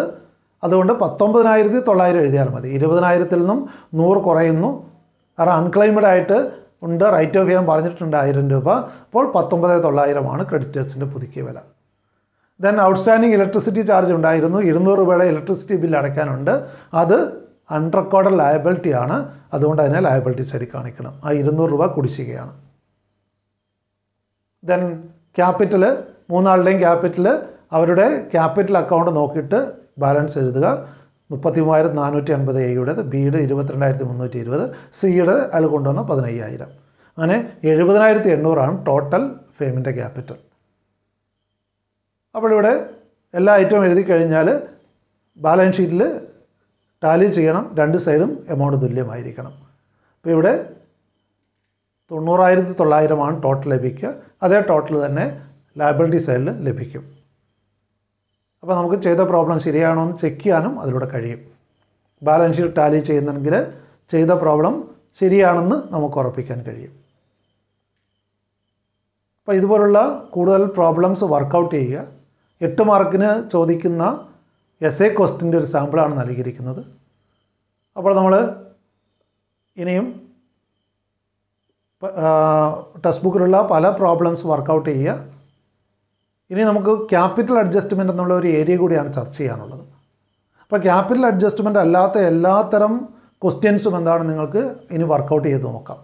അതുകൊണ്ട് 19,900 എഴുതിയാൽ മതി. 20,000 നിന്നും 100 കുറയുന്നു. കാരണം അൺക്ലെയിംഡ് ആയിട്ട് ഉണ്ട്. റൈറ്റ് ഓഫ് ചെയ്യാൻ പറഞ്ഞിട്ടുണ്ട് 1,000 രൂപ. അപ്പോൾ 19,900 ക്രെഡിറ്റേഴ്സിൻ്റെ പുതുക്കിയ വില. ദെൻ ഔട്ട്സ്റ്റാൻഡിങ് ഇലക്ട്രിസിറ്റി ചാർജ് ഉണ്ടായിരുന്നു. 200 രൂപയുടെ ഇലക്ട്രിസിറ്റി ബില്ല് അടയ്ക്കാനുണ്ട്. അത് അൺറെക്കോർഡ് ലയബിലിറ്റി ആണ്. അതുകൊണ്ട് അതിനെ ലയബിലിറ്റി സൈഡിൽ കാണിക്കണം. ആ 200 രൂപ കുടിശ്ശികയാണ്. ദെൻ ക്യാപിറ്റൽ, 3 ആളുടെയും ക്യാപിറ്റൽ അവരുടെ ക്യാപിറ്റൽ അക്കൗണ്ട് നോക്കിയിട്ട് ബാലൻസ് എഴുതുക. 33,480 എയുടേത്, ബിയുടെ 22,320, സിയുടെ അയാൾ കൊണ്ടുവന്ന 15,000. അങ്ങനെ 70,800 ടോട്ടൽ ഫേമിൻ്റെ ക്യാപിറ്റൽ. അപ്പോൾ ഇവിടെ എല്ലാ ഐറ്റവും എഴുതി കഴിഞ്ഞാൽ ബാലൻസ് ഷീറ്റിൽ ടാലി ചെയ്യണം. 2 സൈഡും എമൗണ്ട് തുല്യമായിരിക്കണം. അപ്പോൾ ഇവിടെ 90,900 ടോട്ടൽ ലഭിക്കുക. അതേ ടോട്ടൽ തന്നെ ലയബിലിറ്റി സൈഡിൽ ലഭിക്കും. അപ്പോൾ നമുക്ക് ചെയ്ത പ്രോബ്ലം ശരിയാണോ എന്ന് ചെക്ക് ചെയ്യാനും അതിലൂടെ കഴിയും. ബാലൻസ് ഷീറ്റ് ടാലി ചെയ്യുന്നെങ്കിൽ ചെയ്ത പ്രോബ്ലം ശരിയാണെന്ന് നമുക്ക് ഉറപ്പിക്കാൻ കഴിയും. അപ്പോൾ ഇതുപോലുള്ള കൂടുതൽ പ്രോബ്ലംസ് വർക്കൗട്ട് ചെയ്യുക. 8 മാർക്കിന് ചോദിക്കുന്ന എസ്എ ക്വസ്റ്റിൻ്റെ ഒരു സാമ്പിളാണ് നൽകിയിരിക്കുന്നത്. അപ്പോൾ നമ്മൾ ഇനിയും ടെക്സ്റ്റ് ബുക്കിലുള്ള പല പ്രോബ്ലംസ് വർക്കൗട്ട് ചെയ്യുക. ഇനി നമുക്ക് ക്യാപിറ്റൽ അഡ്ജസ്റ്റ്മെൻറ്റ് എന്നുള്ള ഒരു ഏരിയ കൂടിയാണ് ചർച്ച ചെയ്യാനുള്ളത്. അപ്പോൾ ക്യാപിറ്റൽ അഡ്ജസ്റ്റ്മെൻറ്റ് അല്ലാത്ത എല്ലാത്തരം ക്വസ്റ്റ്യൻസും എന്താണ് നിങ്ങൾക്ക് ഇനി വർക്കൗട്ട് ചെയ്ത് നോക്കാം.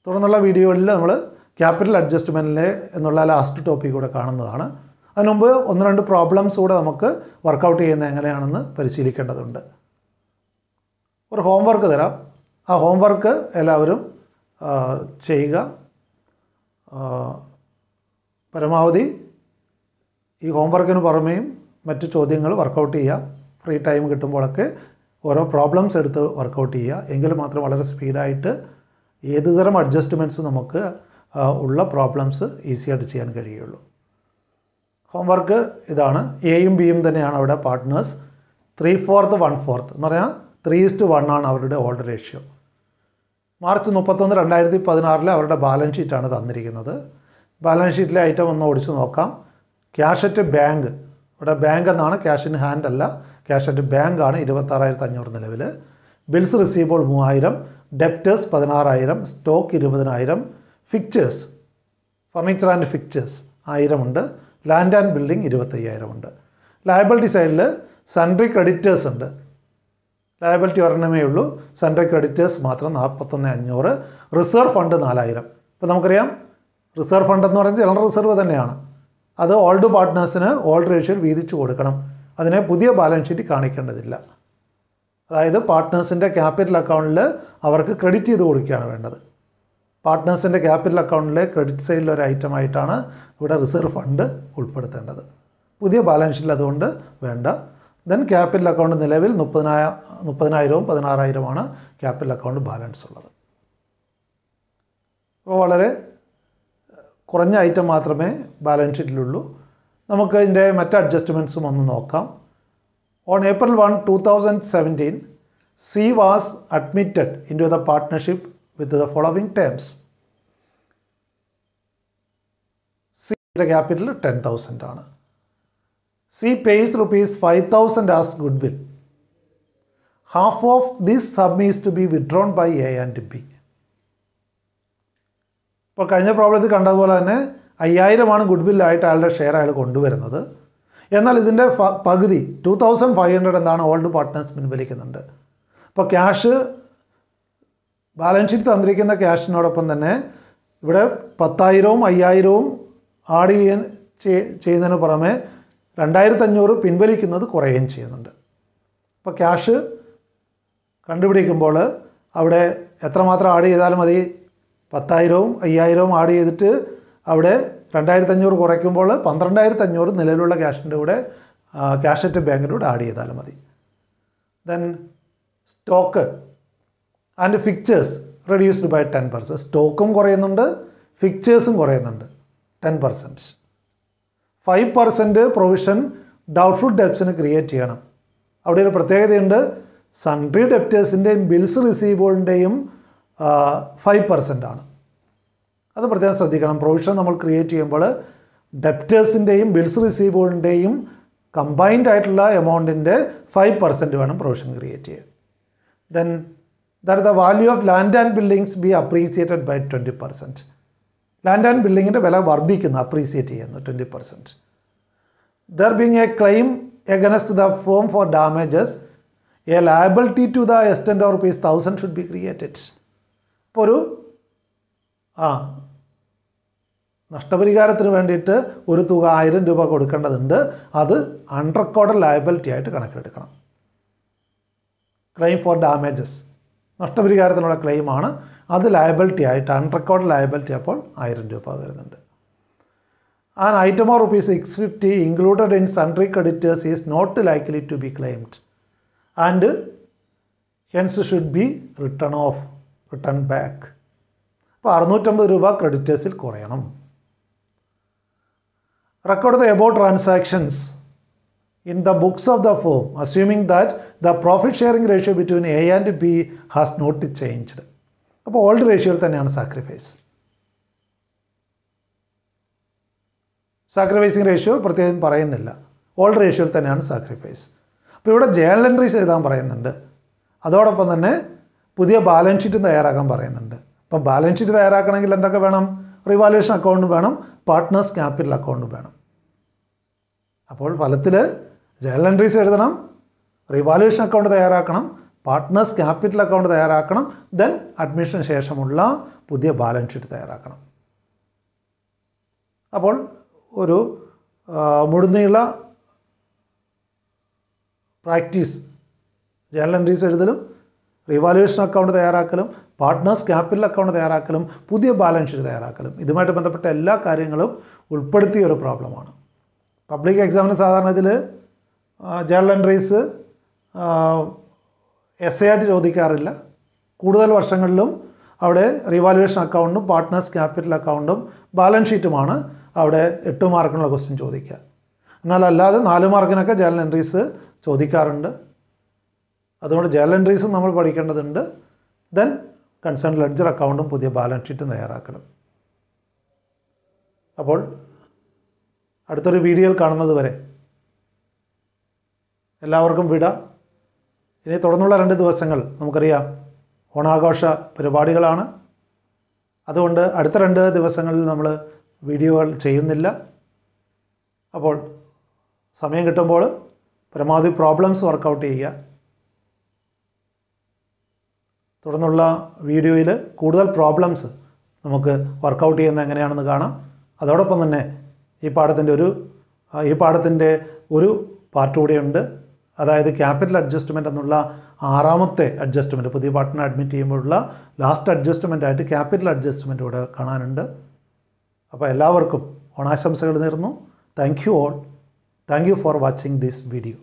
തുടർന്നുള്ള വീഡിയോകളിൽ നമ്മൾ ക്യാപിറ്റൽ അഡ്ജസ്റ്റ്മെൻറ്റിലെ എന്നുള്ള ലാസ്റ്റ് ടോപ്പിക് കൂടെ കാണുന്നതാണ്. അതിനുമുമ്പ് 1-2 പ്രോബ്ലംസ് കൂടെ നമുക്ക് വർക്കൗട്ട് ചെയ്യുന്നത് എങ്ങനെയാണെന്ന് പരിശീലിക്കേണ്ടതുണ്ട്. ഒരു ഹോംവർക്ക് തരാം. ആ ഹോംവർക്ക് എല്ലാവരും ചെയ്യുക. പരമാവധി ഈ ഹോംവർക്കിന് പുറമേയും മറ്റ് ചോദ്യങ്ങൾ വർക്കൗട്ട് ചെയ്യുക. ഫ്രീ ടൈം കിട്ടുമ്പോഴൊക്കെ ഓരോ പ്രോബ്ലംസ് എടുത്ത് വർക്കൗട്ട് ചെയ്യുക. എങ്കിൽ മാത്രം വളരെ സ്പീഡായിട്ട് ഏതുതരം അഡ്ജസ്റ്റ്മെൻറ്റ്സ് നമുക്ക് ഉള്ള പ്രോബ്ലംസ് ഈസിയായിട്ട് ചെയ്യാൻ കഴിയുള്ളൂ. ഹോംവർക്ക് ഇതാണ്. എയും ബിയും തന്നെയാണ് അവിടെ പാർട്ട്നേഴ്സ്. 3/4 1/4 എന്ന് പറഞ്ഞാൽ 3:1 ആണ് അവരുടെ ഓൾഡ് റേഷ്യോ. മാർച്ച് 31, 2016 അവരുടെ ബാലൻസ് ഷീറ്റാണ് തന്നിരിക്കുന്നത്. ബാലൻസ് ഷീറ്റിലെ ഐറ്റം ഒന്ന് ഓടിച്ച് നോക്കാം. ക്യാഷ് അറ്റ് ബാങ്ക്, ഇവിടെ ബാങ്ക് എന്നാണ്, ക്യാഷ് ഇൻ ഹാൻഡ് അല്ല. ക്യാഷ് അറ്റ് ബാങ്ക് ആണ് 26,500 നിലവിൽ. Bills receivable 3,000, debtors 16,000, stock 20,000, fixtures furniture and fixtures 1,000 ഉണ്ട്, ലാൻഡ് ആൻഡ് ബിൽഡിംഗ് 25,000 ഉണ്ട്. ലയബിലിറ്റി സൈഡിൽ സൺട്രി ക്രെഡിറ്റേഴ്സ് ഉണ്ട്. ലയബിലിറ്റി ഒരെണ്ണമേ ഉള്ളൂ, സൺട്രി ക്രെഡിറ്റേഴ്സ് മാത്രം 41,500. Reserve fund 4,000. ഇപ്പോൾ നമുക്കറിയാം റിസർവ് ഫണ്ട് എന്ന് പറയുന്നത് ജനറൽ റിസർവ് തന്നെയാണ്. അത് ഓൾഡ് പാർട്ട്നേഴ്സിന് ഓൾഡ് റേഷ്യോയിൽ വീതിച്ചു കൊടുക്കണം. അതിനെ പുതിയ ബാലൻസ് ഷീറ്റ് കാണിക്കേണ്ടതില്ല. അതായത് പാർട്ട്നേഴ്സിൻ്റെ ക്യാപിറ്റൽ അക്കൗണ്ടിൽ അവർക്ക് ക്രെഡിറ്റ് ചെയ്ത് കൊടുക്കുകയാണ് വേണ്ടത്. പാർട്ട്നേഴ്സിൻ്റെ ക്യാപിറ്റൽ അക്കൗണ്ടിലെ ക്രെഡിറ്റ് സൈഡിലൊരു ഐറ്റമായിട്ടാണ് ഇവിടെ റിസർവ് ഫണ്ട് ഉൾപ്പെടുത്തേണ്ടത്. പുതിയ ബാലൻസ് ഷീറ്റിൽ അതുകൊണ്ട് വേണ്ട. ദെൻ ക്യാപിറ്റൽ അക്കൗണ്ട് നിലവിൽ 30,000-വും 16,000-മാണ് ക്യാപിറ്റൽ അക്കൗണ്ട് ബാലൻസ് ഉള്ളത്. അപ്പോൾ വളരെ കുറഞ്ഞ ഐറ്റം മാത്രമേ ബാലൻസ് ഷീറ്റിലുള്ളൂ. നമുക്ക് ഇതിൻ്റെ മറ്റ് അഡ്ജസ്റ്റ്മെൻറ്റ്സും ഒന്ന് നോക്കാം. On April 1, 2017, C was admitted into the partnership with the following terms. Cയുടെ ക്യാപിറ്റൽ 10,000 ആണ്. C pays rupees 5,000 as goodwill. Half of this sum is to be withdrawn by A and B. ഇപ്പോൾ കഴിഞ്ഞ പ്രോബ്ലത്തിൽ കണ്ടതുപോലെ തന്നെ 5,000 ഗുഡ്വില്ലായിട്ട് അയാളുടെ ഷെയർ അയാൾ കൊണ്ടുവരുന്നത്. എന്നാൽ ഇതിൻ്റെ പകുതി 2,500 എന്താണ് ഓൾഡ് പാർട്ട്നേഴ്സ് പിൻവലിക്കുന്നുണ്ട്. അപ്പോൾ ക്യാഷ് ബാലൻസ് ഷീറ്റ് തന്നിരിക്കുന്ന ക്യാഷിനോടൊപ്പം തന്നെ ഇവിടെ 10,000-വും 5,000-വും ആഡ് ചെയ്യുന്നതിന് പുറമെ 2,500 പിൻവലിക്കുന്നത് കുറയുകയും ചെയ്യുന്നുണ്ട്. അപ്പോൾ ക്യാഷ് കണ്ടുപിടിക്കുമ്പോൾ അവിടെ എത്രമാത്രം ആഡ് ചെയ്താലും മതി, 10,000-വും 5,000-വും ആഡ് ചെയ്തിട്ട് അവിടെ 2,500 കുറയ്ക്കുമ്പോൾ 12,500 നിലവിലുള്ള ക്യാഷിൻ്റെ കൂടെ ക്യാഷ് അറ്റ് ബാങ്കിൻ്റെ കൂടെ ആഡ് ചെയ്താലും മതി. Then stock and fixtures reduced by 10%. സ്റ്റോക്കും കുറയുന്നുണ്ട്, ഫിക്ചേഴ്സും കുറയുന്നുണ്ട് 10%. 5% പ്രൊവിഷൻ ഡൗട്ട്ഫുൾ ഡെപ്റ്റ്സിന് ക്രിയേറ്റ് ചെയ്യണം. അവിടെ ഒരു പ്രത്യേകതയുണ്ട്, സൺട്രി ഡെപ്റ്റേഴ്സിൻ്റെയും ബിൽസ് റിസീവബിളിൻ്റെയും 5% ആണ്. അത് പ്രത്യേകം ശ്രദ്ധിക്കണം. പ്രൊവിഷൻ നമ്മൾ ക്രിയേറ്റ് ചെയ്യുമ്പോൾ ഡെപ്റ്റേഴ്സിൻ്റെയും ബിൽസ് റിസീവബിളിൻ്റെയും കമ്പൈൻഡ് ആയിട്ടുള്ള എമൗണ്ടിൻ്റെ 5% വേണം പ്രൊവിഷൻ ക്രിയേറ്റ് ചെയ്യാൻ. Then that the value of land and buildings be appreciated by 20%. Land and ബിൽഡിങ്ങിൻ്റെ വില വർദ്ധിക്കുന്നു, അപ്രീസിയേറ്റ് ചെയ്യുന്നു 20%. There being a claim against the firm for damages, a liability to the extent of ₹1,000 should be created. ഇപ്പോൾ ഒരു നഷ്ടപരിഹാരത്തിന് വേണ്ടിയിട്ട് ഒരു തുക 1,000 രൂപ കൊടുക്കേണ്ടതുണ്ട്. അത് അൺറെക്കോർഡഡ് ലയബിലിറ്റി ആയിട്ട് കണക്കെടുക്കണം. ക്ലെയിം ഫോർ ഡാമേജസ് നഷ്ടപരിഹാരത്തിനുള്ള ക്ലെയിമാണ്, അത് ലയബിലിറ്റി ആയിട്ട് അൺറെക്കോർഡ് ലയബിലിറ്റി അപ്പോൾ 1,000 രൂപ വരുന്നുണ്ട്. An item of ₹650 included in sundry creditors is not likely to be claimed and hence should be written back. അപ്പോൾ 650 രൂപ ക്രെഡിറ്റേഴ്സിൽ കുറയണം. Record the above transactions in the books of the firm, assuming that the profit sharing ratio between A and B has not changed. അപ്പോൾ old റേഷ്യോയിൽ തന്നെയാണ് sacrificing ratio പ്രത്യേകം പറയുന്നില്ല, old റേഷ്യോയിൽ തന്നെയാണ് sacrifice. അപ്പോൾ ഇവിടെ ജേണൽ എൻട്രീസ് എഴുതാൻ പറയുന്നുണ്ട്, അതോടൊപ്പം തന്നെ പുതിയ ബാലൻസ് ഷീറ്റ് തയ്യാറാക്കാൻ പറയുന്നുണ്ട്. അപ്പം ബാലൻസ് ഷീറ്റ് തയ്യാറാക്കണമെങ്കിൽ എന്തൊക്കെ വേണം? റിവാലുവേഷൻ അക്കൗണ്ട് വേണം, പാർട്ട്നേഴ്സ് ക്യാപിറ്റൽ അക്കൗണ്ട് വേണം. അപ്പോൾ ഫലത്തിൽ ജേണൽ എൻട്രീസ് എഴുതണം, റിവാലുവേഷൻ അക്കൗണ്ട് തയ്യാറാക്കണം, പാർട്ട്നേഴ്സ് ക്യാപിറ്റൽ അക്കൗണ്ട് തയ്യാറാക്കണം, ദെൻ അഡ്മിഷന് ശേഷമുള്ള പുതിയ ബാലൻസ് ഷീറ്റ് തയ്യാറാക്കണം. അപ്പോൾ ഒരു മുഴുനീള പ്രാക്ടീസ് ജേണൽ എൻട്രീസ് എഴുതലും, റിവാലുവേഷൻ അക്കൗണ്ട് തയ്യാറാക്കലും, പാർട്ട്നേഴ്സ് ക്യാപിറ്റൽ അക്കൗണ്ട് തയ്യാറാക്കലും, പുതിയ ബാലൻസ് ഷീറ്റ് തയ്യാറാക്കലും, ഇതുമായിട്ട് ബന്ധപ്പെട്ട എല്ലാ കാര്യങ്ങളും ഉൾപ്പെടുത്തിയ ഒരു പ്രോബ്ലമാണ്. പബ്ലിക് എക്സാമിന് സാധാരണ ഇതിൽ ജേണൽ എൻട്രീസ് എസ് ആയിട്ട് ചോദിക്കാറില്ല. കൂടുതൽ വർഷങ്ങളിലും അവിടെ റിവാലുവേഷൻ അക്കൗണ്ടും പാർട്ട്നേഴ്സ് ക്യാപിറ്റൽ അക്കൗണ്ടും ബാലൻസ് ഷീറ്റുമാണ് അവിടെ 8 മാർക്കിനുള്ള ക്വസ്റ്റ്യൻ ചോദിക്കുക. എന്നാൽ അല്ലാതെ 4 മാർക്കിനൊക്കെ ജേണൽ എൻട്രീസ് ചോദിക്കാറുണ്ട്. അതുകൊണ്ട് ജേണൽ എൻട്രീസും നമ്മൾ പഠിക്കേണ്ടതുണ്ട്. ദെൻ കൺസേൺ ലെഡ്ജർ അക്കൗണ്ടും പുതിയ ബാലൻസ് ഷീറ്റും തയ്യാറാക്കണം. അപ്പോൾ അടുത്തൊരു വീഡിയോയിൽ കാണുന്നത് വരെ എല്ലാവർക്കും വിട. ഇനി തുടർന്നുള്ള 2 ദിവസങ്ങൾ നമുക്കറിയാം ഓണാഘോഷ പരിപാടികളാണ്. അതുകൊണ്ട് അടുത്ത 2 ദിവസങ്ങളിൽ നമ്മൾ വീഡിയോകൾ ചെയ്യുന്നില്ല. അപ്പോൾ സമയം കിട്ടുമ്പോൾ പരമാവധി പ്രോബ്ലംസ് വർക്കൗട്ട് ചെയ്യുക. തുടർന്നുള്ള വീഡിയോയിൽ കൂടുതൽ പ്രോബ്ലംസ് നമുക്ക് വർക്കൗട്ട് ചെയ്യുന്നത് എങ്ങനെയാണെന്ന് കാണാം. അതോടൊപ്പം തന്നെ ഈ പാഠത്തിൻ്റെ ഒരു പാർട്ട് കൂടെയുണ്ട്. അതായത് ക്യാപിറ്റൽ അഡ്ജസ്റ്റ്മെൻറ്റ് എന്നുള്ള 6ാമത്തെ അഡ്ജസ്റ്റ്മെൻറ്റ്, പുതിയ പാർട്ട്ണർ അഡ്മിറ്റ് ചെയ്യുമ്പോഴുള്ള ലാസ്റ്റ് അഡ്ജസ്റ്റ്മെൻ്റ് ആയിട്ട് ക്യാപിറ്റൽ അഡ്ജസ്റ്റ്മെൻറ്റ് ഇവിടെ കാണാനുണ്ട്. അപ്പോൾ എല്ലാവർക്കും ഓണാശംസകൾ നേരുന്നു. Thank you all. Thank you for watching this video.